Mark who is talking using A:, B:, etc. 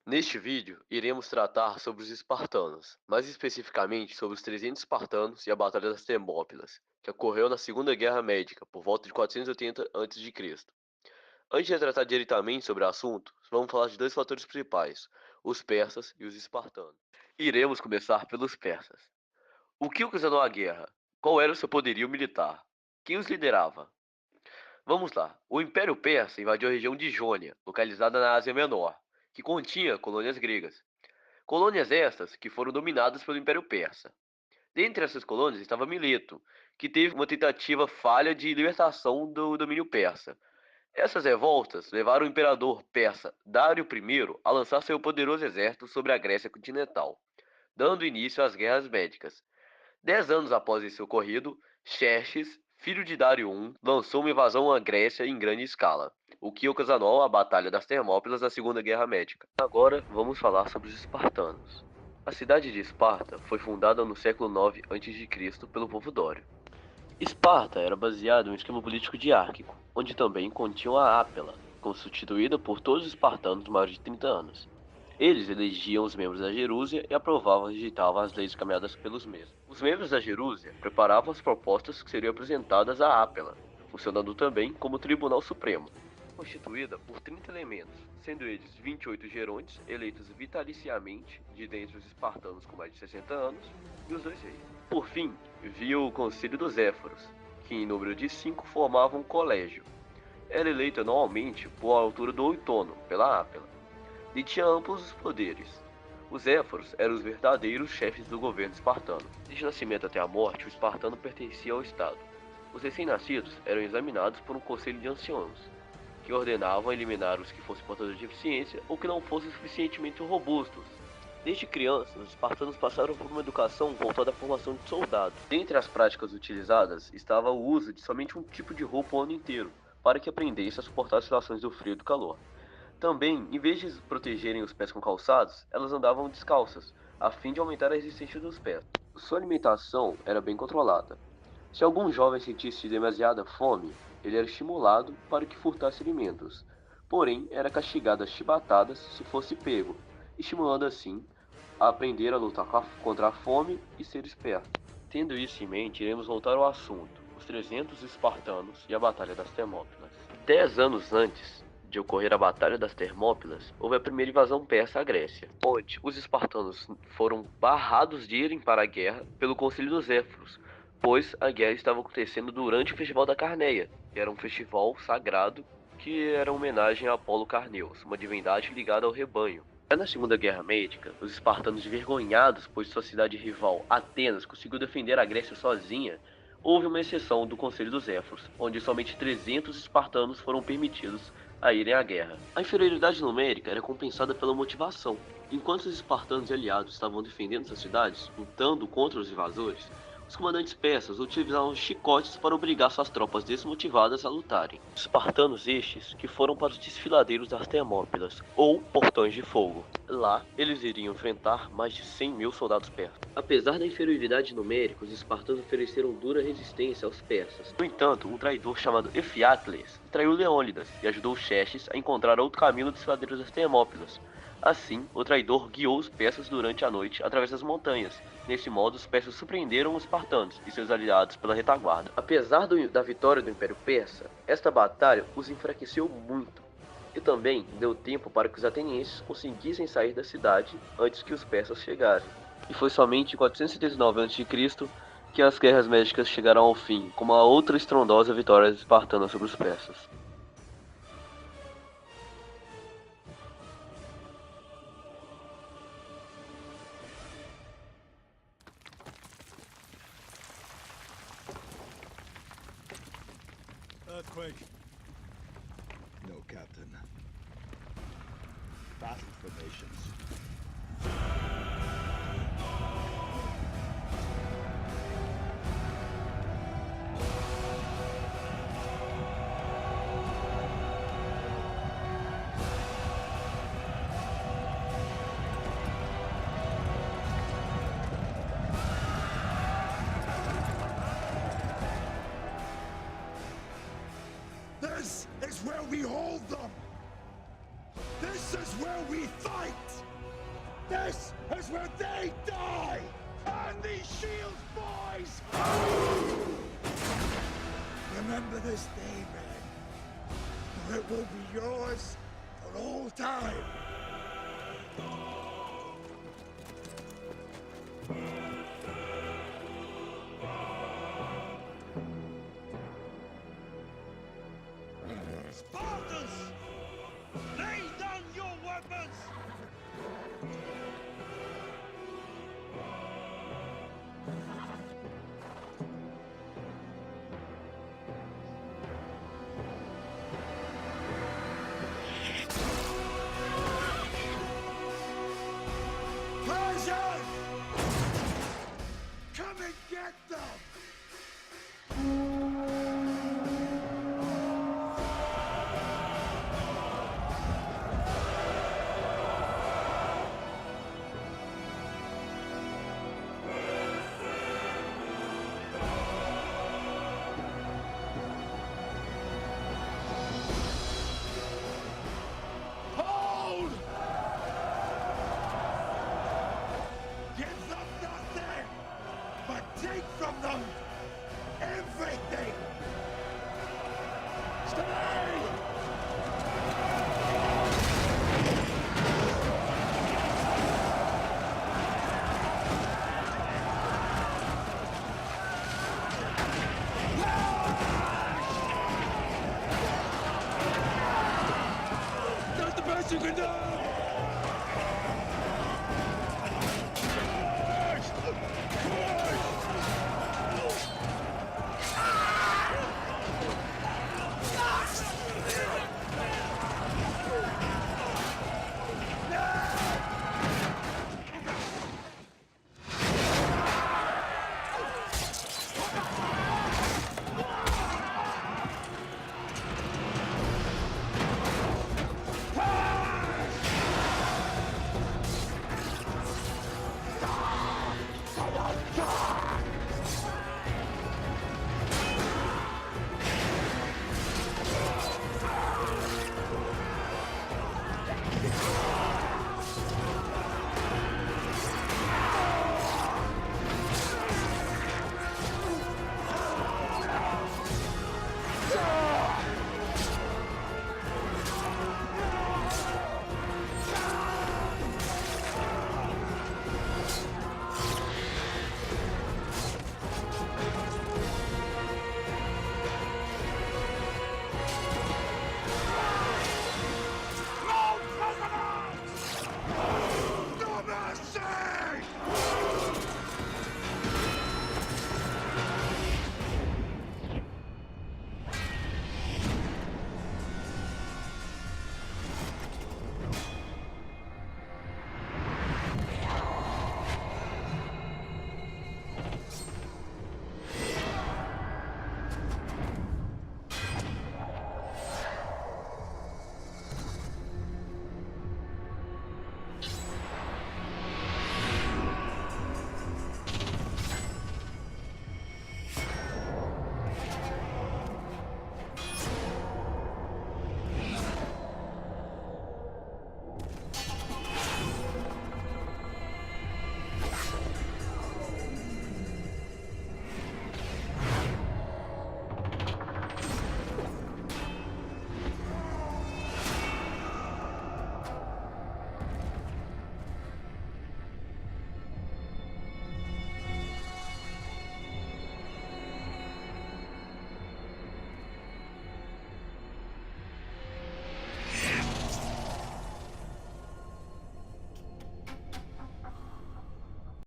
A: Neste vídeo, iremos tratar sobre os espartanos, mais especificamente sobre os 300 espartanos e a Batalha das Termópilas, que ocorreu na Segunda Guerra Médica, por volta de 480 a.C. Antes de tratar diretamente sobre o assunto, vamos falar de dois fatores principais, os persas e os espartanos. Iremos começar pelos persas. O que ocasionou a guerra? Qual era o seu poderio militar? Quem os liderava? Vamos lá. O Império Persa invadiu a região de Jônia, localizada na Ásia Menor, que continha colônias gregas. Colônias estas que foram dominadas pelo Império Persa. Dentre essas colônias estava Mileto, que teve uma tentativa falha de libertação do domínio persa. Essas revoltas levaram o imperador persa Dário I a lançar seu poderoso exército sobre a Grécia continental, dando início às Guerras Médicas. 10 anos após esse ocorrido, Xerxes, filho de Dário I, lançou uma invasão à Grécia em grande escala, o que ocasionou a Batalha das Termópilas na Segunda Guerra Médica. Agora vamos falar sobre os espartanos. A cidade de Esparta foi fundada no século 9 a.C. pelo povo dório. Esparta era baseada em um esquema político diárquico, onde também continha a Ápela, constituída por todos os espartanos maiores de 30 anos. Eles elegiam os membros da Gerúsia e aprovavam e rejeitavam as leis caminhadas pelos mesmos. Os membros da Gerúsia preparavam as propostas que seriam apresentadas à Ápela, funcionando também como Tribunal Supremo, constituída por 30 elementos, sendo eles 28 gerontes eleitos vitaliciamente de dentre os espartanos com mais de 60 anos e os dois reis. Por fim, havia o Conselho dos Éforos, que em número de 5 formavam um colégio. Era eleito anualmente por altura do outono pela Ápela e tinha amplos poderes. Os éforos eram os verdadeiros chefes do governo espartano. Desde o nascimento até a morte, o espartano pertencia ao Estado. Os recém-nascidos eram examinados por um conselho de anciãos, que ordenavam eliminar os que fossem portadores de deficiência ou que não fossem suficientemente robustos. Desde crianças, os espartanos passaram por uma educação voltada à formação de soldados. Dentre as práticas utilizadas estava o uso de somente um tipo de roupa o ano inteiro, para que aprendessem a suportar as situações do frio e do calor. Também, em vez de protegerem os pés com calçados, elas andavam descalças, a fim de aumentar a resistência dos pés. Sua alimentação era bem controlada. Se algum jovem sentisse demasiada fome, ele era estimulado para que furtasse alimentos. Porém, era castigado a chibatadas se fosse pego, estimulando assim a aprender a lutar contra a fome e ser esperto. Tendo isso em mente, iremos voltar ao assunto, os 300 espartanos e a Batalha das Termópilas. 10 anos antes de ocorrer a Batalha das Termópilas, houve a primeira invasão persa à Grécia, onde os espartanos foram barrados de irem para a guerra pelo Conselho dos Éforos, pois a guerra estava acontecendo durante o Festival da Carneia, que era um festival sagrado que era uma homenagem a Apolo Carneus, uma divindade ligada ao rebanho. Já na Segunda Guerra Médica, os espartanos envergonhados, pois sua cidade rival, Atenas, conseguiu defender a Grécia sozinha, houve uma exceção do Conselho dos Éforos, onde somente 300 espartanos foram permitidos a irem à guerra. A inferioridade numérica era compensada pela motivação. Enquanto os espartanos e aliados estavam defendendo suas cidades, lutando contra os invasores, os comandantes persas utilizavam chicotes para obrigar suas tropas desmotivadas a lutarem. Espartanos estes que foram para os desfiladeiros das Termópilas, ou Portões de Fogo. Lá, eles iriam enfrentar mais de 100 mil soldados persas. Apesar da inferioridade numérica, os espartanos ofereceram dura resistência aos persas. No entanto, um traidor chamado Efiácles traiu Leônidas e ajudou Xerxes a encontrar outro caminho dos desfiladeiros das Termópilas. Assim, o traidor guiou os persas durante a noite através das montanhas. Desse modo, os persas surpreenderam os espartanos e seus aliados pela retaguarda. Apesar da vitória do Império Persa, esta batalha os enfraqueceu muito. E também deu tempo para que os atenienses conseguissem sair da cidade antes que os persas chegassem. E foi somente em 479 a.C. que as guerras médicas chegaram ao fim, com uma outra estrondosa vitória espartana sobre os persas.
B: Earthquake. No, Captain. Battle formations. This is where we hold them! This is where we fight! This is where they die! Turn these shields, boys! Remember this day, men, or it will be yours for all time.
C: Spartans! Lay down your weapons!
B: Persians! Come and get them! Hold! Give them nothing, but take from them everything! Stay!